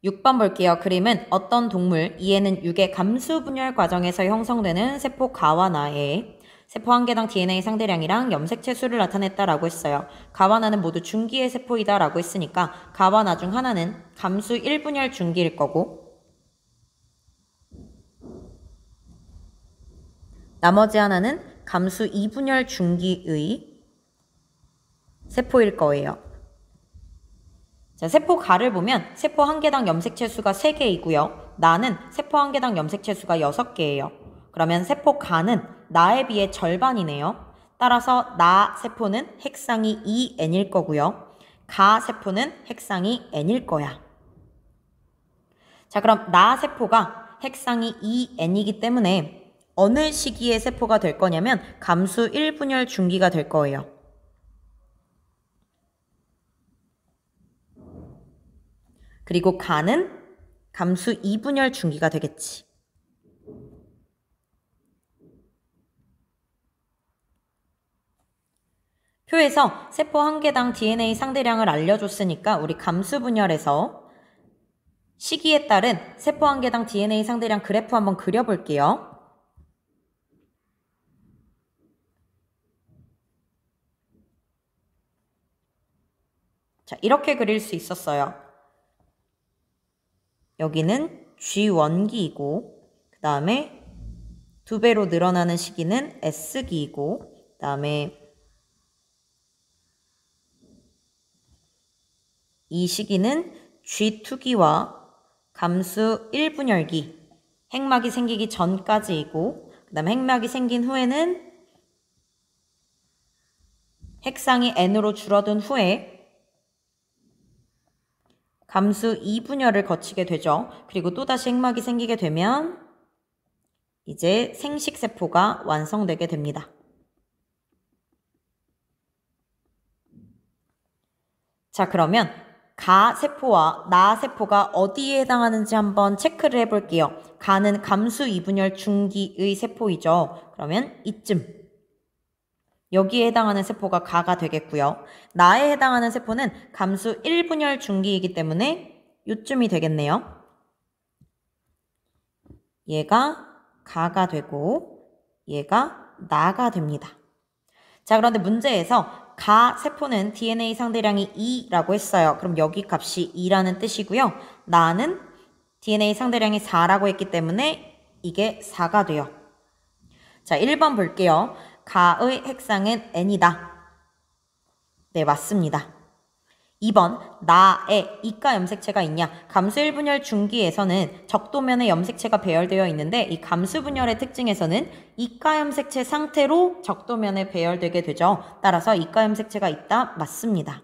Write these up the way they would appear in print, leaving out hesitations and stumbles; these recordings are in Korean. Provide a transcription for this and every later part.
6번 볼게요. 그림은 어떤 동물, 이에는 육의 감수 분열 과정에서 형성되는 세포 가와 나에 세포 한 개당 DNA 상대량이랑 염색체 수를 나타냈다라고 했어요. 가와 나는 모두 중기의 세포이다라고 했으니까 가와 나 중 하나는 감수 1분열 중기일 거고 나머지 하나는 감수 2분열 중기의 세포일 거예요. 자, 세포 가를 보면 세포 한 개당 염색체 수가 3개이고요. 나는 세포 한 개당 염색체 수가 6개예요. 그러면 세포 가는 나에 비해 절반이네요. 따라서 나 세포는 핵상이 2n일 거고요. 가 세포는 핵상이 n일 거야. 자, 그럼 나 세포가 핵상이 2n이기 때문에 어느 시기에 세포가 될 거냐면 감수 1분열 중기가 될 거예요. 그리고 가는 감수 2분열 중기가 되겠지. 표에서 세포 한 개당 DNA 상대량을 알려줬으니까 우리 감수 분열에서 시기에 따른 세포 한 개당 DNA 상대량 그래프 한번 그려볼게요. 자, 이렇게 그릴 수 있었어요. 여기는 G1기이고 그 다음에 2배로 늘어나는 시기는 S기이고 그 다음에 이 시기는 G2기와 감수 1분열기, 핵막이 생기기 전까지이고 그 다음에 핵막이 생긴 후에는 핵상이 n으로 줄어든 후에 감수 2분열을 거치게 되죠. 그리고 또다시 핵막이 생기게 되면 이제 생식세포가 완성되게 됩니다. 자, 그러면 가세포와 나세포가 어디에 해당하는지 한번 체크를 해볼게요. 가는 감수 2분열 중기의 세포이죠. 그러면 이쯤. 여기에 해당하는 세포가 가가 되겠고요. 나에 해당하는 세포는 감수 1분열 중기이기 때문에 요쯤이 되겠네요. 얘가 가가 되고 얘가 나가 됩니다. 자, 그런데 문제에서 가 세포는 DNA 상대량이 2라고 했어요. 그럼 여기 값이 2라는 뜻이고요. 나는 DNA 상대량이 4라고 했기 때문에 이게 4가 돼요. 자, 1번 볼게요. 가의 핵상은 n이다. 네, 맞습니다. 2번, 나에 이가 염색체가 있냐? 감수 1분열 중기에서는 적도면에 염색체가 배열되어 있는데 이 감수 분열의 특징에서는 이가 염색체 상태로 적도면에 배열되게 되죠. 따라서 이가 염색체가 있다. 맞습니다.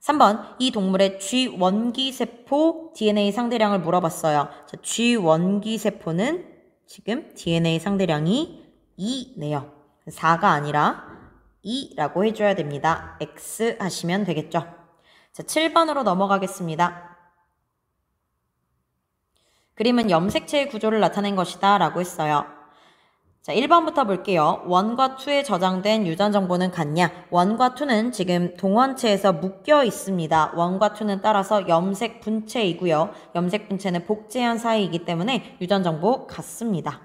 3번, 이 동물의 G1기 세포 DNA 상대량을 물어봤어요. 자, G1기 세포는 지금 DNA 상대량이 2네요. 4가 아니라 2라고 해줘야 됩니다. X 하시면 되겠죠. 자, 7번으로 넘어가겠습니다. 그림은 염색체의 구조를 나타낸 것이다 라고 했어요. 자, 1번부터 볼게요. 1과 2에 저장된 유전 정보는 같냐? 1과 2는 지금 동원체에서 묶여 있습니다. 1과 2는 따라서 염색 분체이고요. 염색 분체는 복제한 사이이기 때문에 유전 정보 같습니다.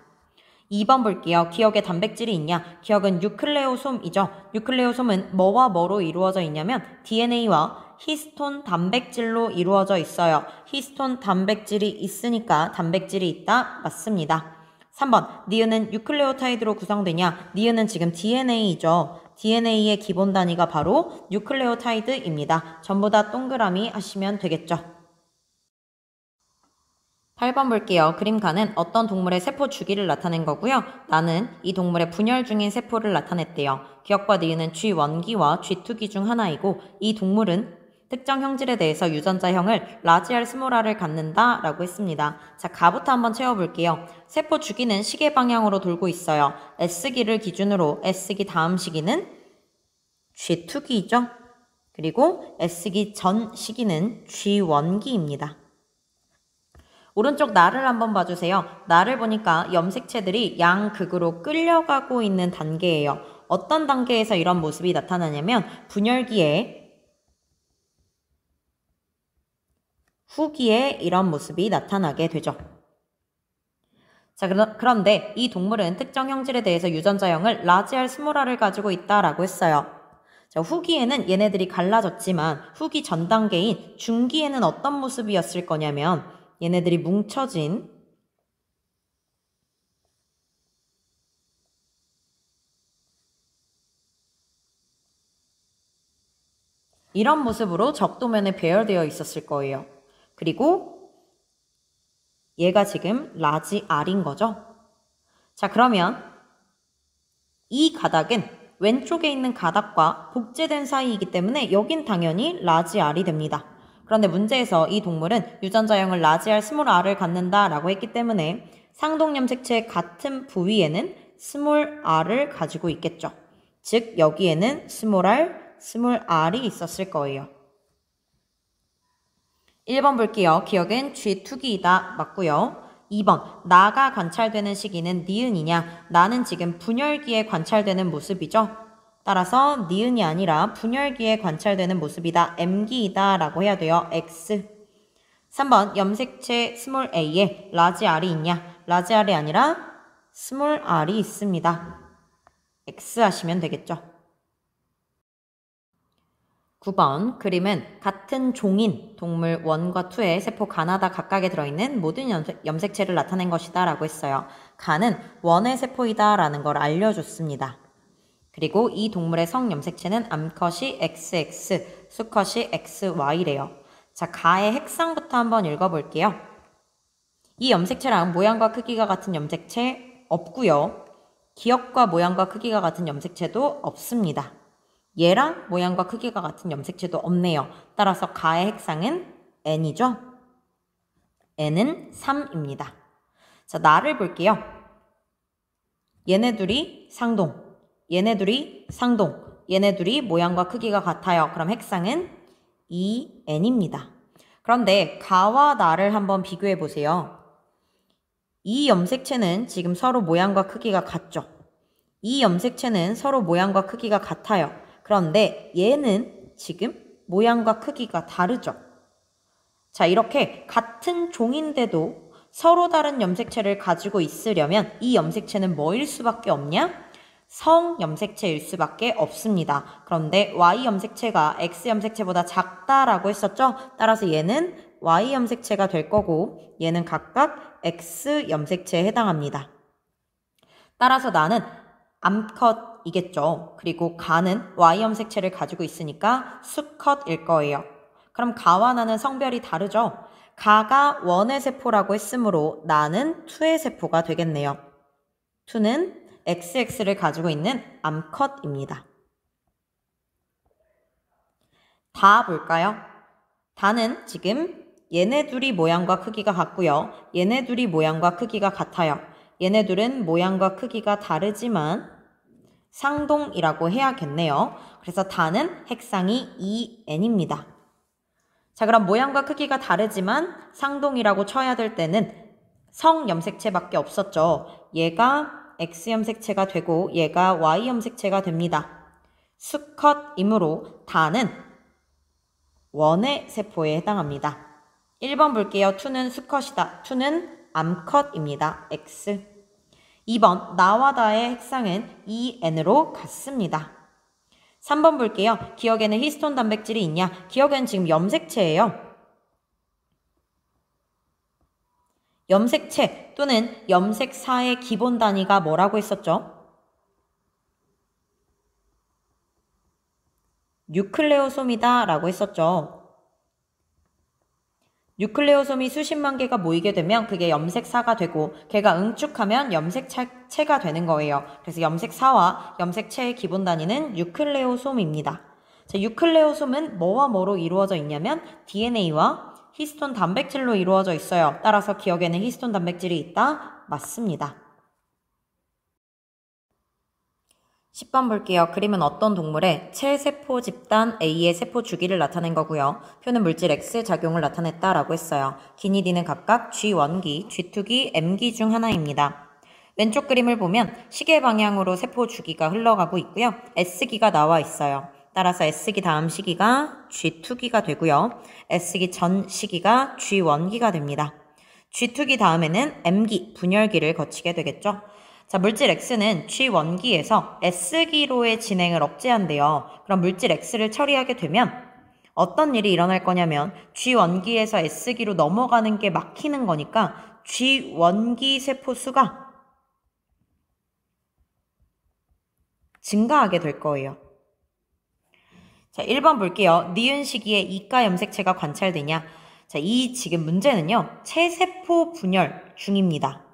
2번 볼게요. 기억에 단백질이 있냐? 기억은 뉴클레오솜이죠. 뉴클레오솜은 뭐와 뭐로 이루어져 있냐면 DNA와 히스톤 단백질로 이루어져 있어요. 히스톤 단백질이 있으니까 단백질이 있다. 맞습니다. 3번, 니은은 뉴클레오타이드로 구성되냐? 니은은 지금 DNA이죠. DNA의 기본 단위가 바로 뉴클레오타이드입니다. 전부 다 동그라미 하시면 되겠죠. 8번 볼게요. 그림가는 어떤 동물의 세포 주기를 나타낸 거고요. 나는 이 동물의 분열 중인 세포를 나타냈대요. 기억과 니은은 G1기와 G2기 중 하나이고 이 동물은 특정 형질에 대해서 유전자형을 라지알 스몰R을 갖는다 라고 했습니다. 자, 가부터 한번 채워볼게요. 세포 주기는 시계 방향으로 돌고 있어요. S기를 기준으로 S기 다음 시기는 G2기죠. 그리고 S기 전 시기는 G1기입니다. 오른쪽 나를 한번 봐주세요. 나를 보니까 염색체들이 양극으로 끌려가고 있는 단계예요. 어떤 단계에서 이런 모습이 나타나냐면 분열기에 후기에 이런 모습이 나타나게 되죠. 자, 그런데 이 동물은 특정 형질에 대해서 유전자형을 라지 R 스몰 R을 가지고 있다라고 했어요. 자, 후기에는 얘네들이 갈라졌지만 후기 전 단계인 중기에는 어떤 모습이었을 거냐면 얘네들이 뭉쳐진 이런 모습으로 적도면에 배열되어 있었을 거예요. 그리고 얘가 지금 라지 R인 거죠. 자, 그러면 이 가닥은 왼쪽에 있는 가닥과 복제된 사이이기 때문에 여긴 당연히 라지 R이 됩니다. 그런데 문제에서 이 동물은 유전자형을 라지 R 스몰 R을 갖는다 라고 했기 때문에 상동염색체의 같은 부위에는 스몰 R을 가지고 있겠죠. 즉 여기에는 스몰 R, 스몰 R이 있었을 거예요. 1번 볼게요. 기억은 G2기이다. 맞고요. 2번 나가 관찰되는 시기는 니은이냐? 나는 지금 분열기에 관찰되는 모습이죠. 따라서 니은이 아니라 분열기에 관찰되는 모습이다. M기이다 라고 해야 돼요. X. 3번 염색체 스몰 a에 라지 R이 있냐? 라지 R이 아니라 스몰 R이 있습니다. X 하시면 되겠죠. 9번 그림은 같은 종인 동물 1과 2의 세포 가나다 각각에 들어있는 모든 염색체를 나타낸 것이다 라고 했어요. 가는 1의 세포이다 라는 걸 알려줬습니다. 그리고 이 동물의 성 염색체는 암컷이 XX, 수컷이 XY래요. 자, 가의 핵상부터 한번 읽어볼게요. 이 염색체랑 모양과 크기가 같은 염색체 없고요. 기억과 모양과 크기가 같은 염색체도 없습니다. 얘랑 모양과 크기가 같은 염색체도 없네요. 따라서 가의 핵상은 N이죠. N은 3입니다. 자, 나를 볼게요. 얘네 둘이 상동, 얘네 둘이 상동, 얘네 둘이 모양과 크기가 같아요. 그럼 핵상은 2N입니다. 그런데 가와 나를 한번 비교해 보세요. 이 염색체는 지금 서로 모양과 크기가 같죠. 이 염색체는 서로 모양과 크기가 같아요. 그런데 얘는 지금 모양과 크기가 다르죠. 자, 이렇게 같은 종인데도 서로 다른 염색체를 가지고 있으려면 이 염색체는 뭐일 수밖에 없냐? 성 염색체일 수밖에 없습니다. 그런데 Y 염색체가 X 염색체보다 작다라고 했었죠? 따라서 얘는 Y 염색체가 될 거고 얘는 각각 X 염색체에 해당합니다. 따라서 나는 암컷이겠죠. 그리고 가는 Y 염색체를 가지고 있으니까 수컷일 거예요. 그럼 가와 나는 성별이 다르죠. 가가 1의 세포라고 했으므로 나는 2의 세포가 되겠네요. 2는 XX를 가지고 있는 암컷입니다. 다 볼까요? 다는 지금 얘네 둘이 모양과 크기가 같고요. 얘네 둘이 모양과 크기가 같아요. 얘네 둘은 모양과 크기가 다르지만 상동이라고 해야겠네요. 그래서 다는 핵상이 2N입니다. 자, 그럼 모양과 크기가 다르지만 상동이라고 쳐야 될 때는 성 염색체밖에 없었죠. 얘가 X 염색체가 되고 얘가 Y 염색체가 됩니다. 수컷이므로 다는 1의 세포에 해당합니다. 1번 볼게요. 2는 수컷이다. 2는 암컷입니다. X. 2번 나와 다의 핵상은 2N으로 같습니다. 3번 볼게요. 기억에는 히스톤 단백질이 있냐? 기억에는 지금 염색체예요. 염색체 또는 염색사의 기본 단위가 뭐라고 했었죠? 뉴클레오솜이다 라고 했었죠. 뉴클레오솜이 수십만 개가 모이게 되면 그게 염색사가 되고 걔가 응축하면 염색체가 되는 거예요. 그래서 염색사와 염색체의 기본 단위는 뉴클레오솜입니다. 자, 뉴클레오솜은 뭐와 뭐로 이루어져 있냐면 DNA와 히스톤 단백질로 이루어져 있어요. 따라서 기억에는 히스톤 단백질이 있다? 맞습니다. 10번 볼게요. 그림은 어떤 동물의 체세포 집단 A의 세포 주기를 나타낸 거고요. 표는 물질 X 작용을 나타냈다라고 했어요. 기니 D는 각각 G1기, G2기, M기 중 하나입니다. 왼쪽 그림을 보면 시계 방향으로 세포 주기가 흘러가고 있고요. S기가 나와 있어요. 따라서 S기 다음 시기가 G2기가 되고요. S기 전 시기가 G1기가 됩니다. G2기 다음에는 M기, 분열기를 거치게 되겠죠. 자, 물질 X는 G1기에서 S기로의 진행을 억제한대요. 그럼 물질 X를 처리하게 되면 어떤 일이 일어날 거냐면 G1기에서 S기로 넘어가는 게 막히는 거니까 G1기 세포 수가 증가하게 될 거예요. 자, 1번 볼게요. 니은 시기에 이가 염색체가 관찰되냐? 자, 이 지금 문제는요. 체세포 분열 중입니다.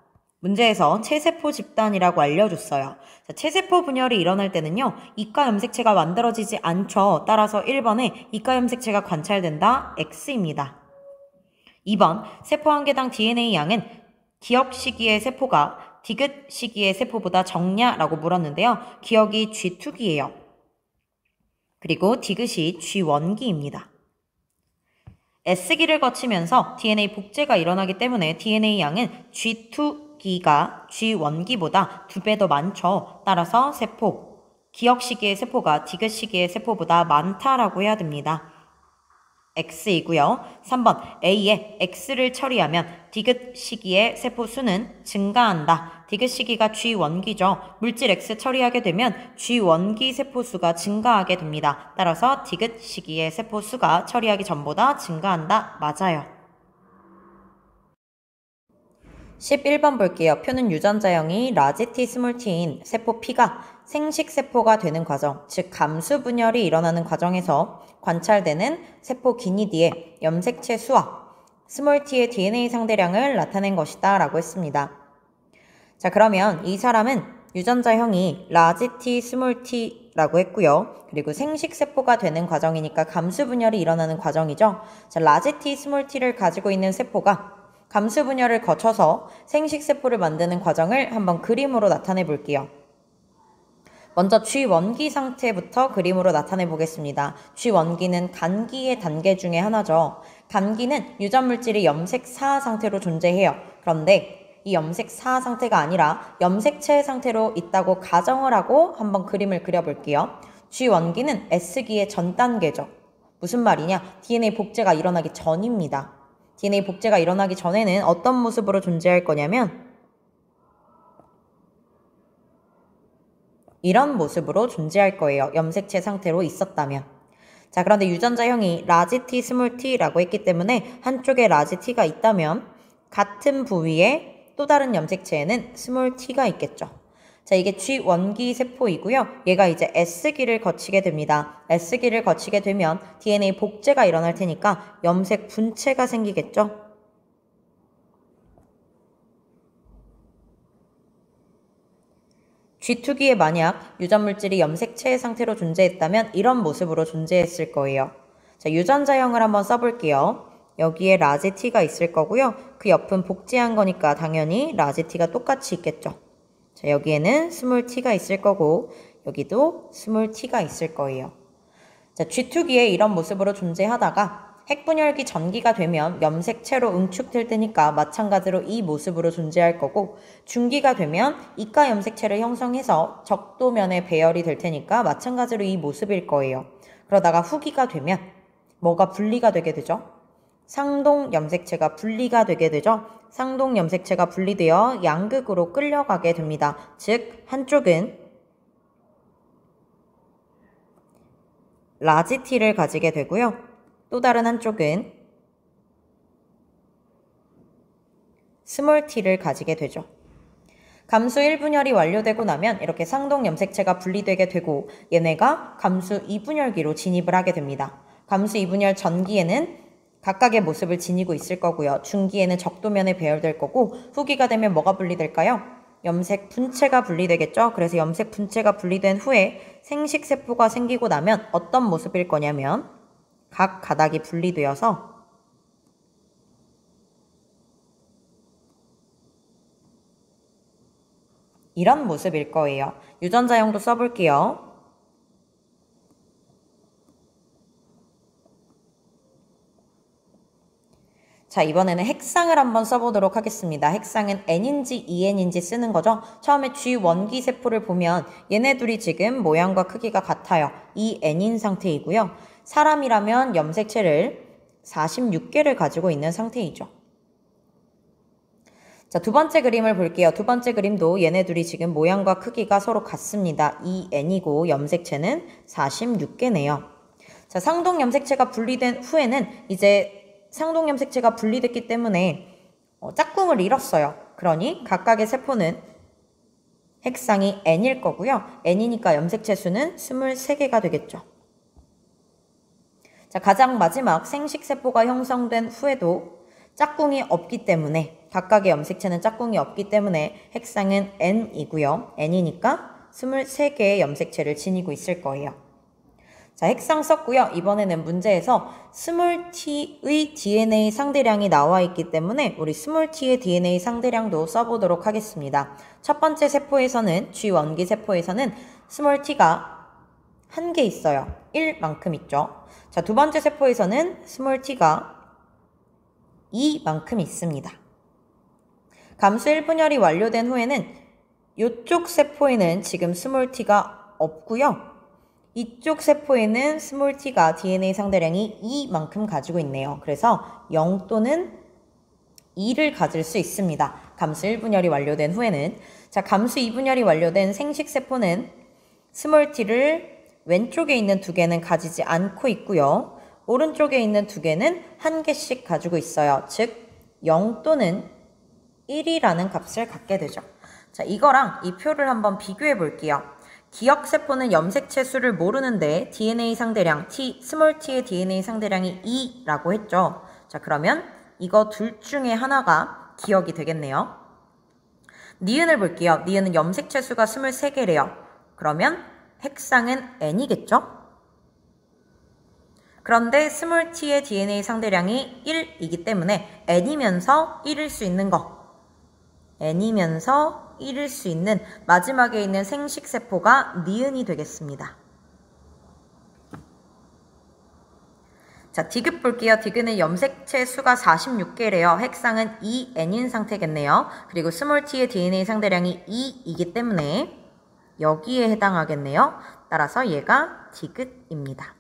문제에서 체세포 집단이라고 알려줬어요. 자, 체세포 분열이 일어날 때는요. 이가 염색체가 만들어지지 않죠. 따라서 1번에 이가 염색체가 관찰된다. X입니다. 2번 세포 한 개당 DNA 양은 기억 시기의 세포가 디귿 시기의 세포보다 적냐라고 물었는데요. 기억이 G2기예요. 그리고 디귿이 G1기입니다. S기를 거치면서 DNA 복제가 일어나기 때문에 DNA 양은 G2기가 G1기보다 2배 더 많죠. 따라서 세포, 기억 시기의 세포가 디귿 시기의 세포보다 많다라고 해야 됩니다. X이고요. 3번 A에 X를 처리하면 디귿 시기의 세포 수는 증가한다. 디귿 시기가 G1기죠. 물질 X 처리하게 되면 G1기 세포 수가 증가하게 됩니다. 따라서 디귿 시기의 세포 수가 처리하기 전보다 증가한다. 맞아요. 11번 볼게요. 표는 유전자형이 라지 T 스몰 T인 세포 P가 생식세포가 되는 과정, 즉 감수 분열이 일어나는 과정에서 관찰되는 세포 기니디의 염색체 수와 스몰 t의 DNA 상대량을 나타낸 것이다 라고 했습니다. 자, 그러면 이 사람은 유전자형이 라지 T, 스몰 t라고 했고요. 그리고 생식세포가 되는 과정이니까 감수 분열이 일어나는 과정이죠. 자, 라지 T, 스몰 t를 가지고 있는 세포가 감수 분열을 거쳐서 생식세포를 만드는 과정을 한번 그림으로 나타내 볼게요. 먼저 G1기 상태부터 그림으로 나타내 보겠습니다. G1기는 간기의 단계 중에 하나죠. 간기는 유전물질이 염색사 상태로 존재해요. 그런데 이 염색사 상태가 아니라 염색체 상태로 있다고 가정을 하고 한번 그림을 그려볼게요. G1기는 S기의 전 단계죠. 무슨 말이냐? DNA 복제가 일어나기 전입니다. DNA 복제가 일어나기 전에는 어떤 모습으로 존재할 거냐면 이런 모습으로 존재할 거예요. 염색체 상태로 있었다면. 자, 그런데 유전자형이 라지 T, 스몰 t라고 했기 때문에 한쪽에 라지 T가 있다면 같은 부위에 또 다른 염색체에는 스몰 t가 있겠죠. 자, 이게 G1기 세포이고요. 얘가 이제 S기를 거치게 됩니다. S기를 거치게 되면 DNA 복제가 일어날 테니까 염색 분체가 생기겠죠. G2기에 만약 유전물질이 염색체 상태로 존재했다면 이런 모습으로 존재했을 거예요. 자, 유전자형을 한번 써볼게요. 여기에 라지 T가 있을 거고요. 그 옆은 복제한 거니까 당연히 라지 T가 똑같이 있겠죠. 자, 여기에는 스몰 t가 있을 거고 여기도 스몰 t가 있을 거예요. 자, G2기에 이런 모습으로 존재하다가 핵분열기 전기가 되면 염색체로 응축될 테니까 마찬가지로 이 모습으로 존재할 거고 중기가 되면 이가 염색체를 형성해서 적도면에 배열이 될 테니까 마찬가지로 이 모습일 거예요. 그러다가 후기가 되면 뭐가 분리가 되게 되죠? 상동 염색체가 분리가 되게 되죠. 상동 염색체가 분리되어 양극으로 끌려가게 됩니다. 즉 한쪽은 라지 T를 가지게 되고요. 또 다른 한쪽은 스몰 t를 가지게 되죠. 감수 1분열이 완료되고 나면 이렇게 상동 염색체가 분리되게 되고 얘네가 감수 2분열기로 진입을 하게 됩니다. 감수 2분열 전기에는 각각의 모습을 지니고 있을 거고요. 중기에는 적도면에 배열될 거고 후기가 되면 뭐가 분리될까요? 염색 분체가 분리되겠죠. 그래서 염색 분체가 분리된 후에 생식세포가 생기고 나면 어떤 모습일 거냐면 각 가닥이 분리되어서 이런 모습일 거예요. 유전자형도 써볼게요. 자, 이번에는 핵상을 한번 써보도록 하겠습니다. 핵상은 N인지 EN인지 쓰는 거죠. 처음에 G1기 세포를 보면 얘네 둘이 지금 모양과 크기가 같아요. EN인 상태이고요. 사람이라면 염색체를 46개를 가지고 있는 상태이죠. 자, 두 번째 그림을 볼게요. 두 번째 그림도 얘네 둘이 지금 모양과 크기가 서로 같습니다. EN이고 염색체는 46개네요. 자, 상동 염색체가 분리된 후에는 이제 상동 염색체가 분리됐기 때문에 짝꿍을 잃었어요. 그러니 각각의 세포는 핵상이 N일 거고요. N이니까 염색체 수는 23개가 되겠죠. 자, 가장 마지막 생식세포가 형성된 후에도 짝꿍이 없기 때문에 각각의 염색체는 짝꿍이 없기 때문에 핵상은 N이고요. N이니까 23개의 염색체를 지니고 있을 거예요. 자, 핵상 썼고요. 이번에는 문제에서 스몰 t의 DNA 상대량이 나와 있기 때문에 우리 스몰 t의 DNA 상대량도 써보도록 하겠습니다. 첫 번째 세포에서는 G1기 세포에서는 스몰 t가 1개 있어요. 1만큼 있죠. 자, 두 번째 세포에서는 스몰 t가 2만큼 있습니다. 감수 1분열이 완료된 후에는 이쪽 세포에는 지금 스몰 t가 없고요. 이쪽 세포에는 스몰 t가 DNA 상대량이 2만큼 가지고 있네요. 그래서 0 또는 2를 가질 수 있습니다. 감수 1분열이 완료된 후에는. 자, 감수 2분열이 완료된 생식세포는 스몰 t를 왼쪽에 있는 2개는 가지지 않고 있고요. 오른쪽에 있는 2개는 1개씩 가지고 있어요. 즉 0 또는 1이라는 값을 갖게 되죠. 자, 이거랑 이 표를 한번 비교해 볼게요. 기억세포는 염색체 수를 모르는데 DNA 상대량 스몰 t의 DNA 상대량이 2라고 했죠. 자, 그러면 이거 둘 중에 하나가 기억이 되겠네요. 니은을 볼게요. 니은은 염색체 수가 23개래요. 그러면 핵상은 N이겠죠? 그런데 스몰 t의 DNA 상대량이 1이기 때문에 N이면서 1일 수 있는 거. N이면서 1일 수 있는 마지막에 있는 생식세포가 니은이 되겠습니다. 자, 디귿 볼게요. 디귿은 염색체 수가 46개래요. 핵상은 2N인 상태겠네요. 그리고 스몰 t의 DNA 상대량이 2이기 때문에 여기에 해당하겠네요. 따라서 얘가 디귿입니다.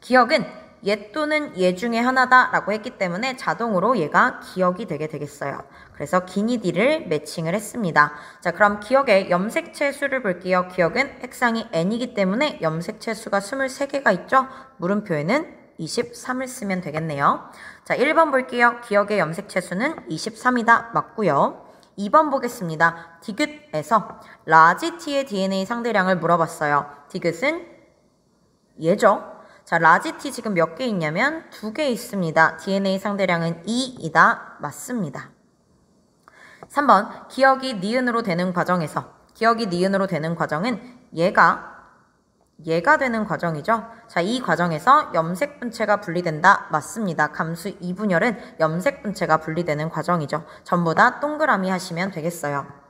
기억은 얘 또는 얘 중에 하나다 라고 했기 때문에 자동으로 얘가 기억이 되겠어요. 그래서 기니디를 매칭을 했습니다. 자, 그럼 기억의 염색체 수를 볼게요. 기억은 핵상이 N이기 때문에 염색체 수가 23개가 있죠. 물음표에는 23을 쓰면 되겠네요. 자, 1번 볼게요. 기억의 염색체 수는 23이다. 맞고요. 2번 보겠습니다. 디귿에서 라지 t의 DNA 상대량을 물어봤어요. 디귿은 얘죠. 자, 라지 t 지금 몇 개 있냐면 2개 있습니다. DNA 상대량은 2이다. 맞습니다. 3번, 기억이 니은으로 되는 과정에서 기억이 니은으로 되는 과정은 얘가 되는 과정이죠. 자, 이 과정에서 염색분체가 분리된다. 맞습니다. 감수 2분열은 염색분체가 분리되는 과정이죠. 전부 다 동그라미 하시면 되겠어요.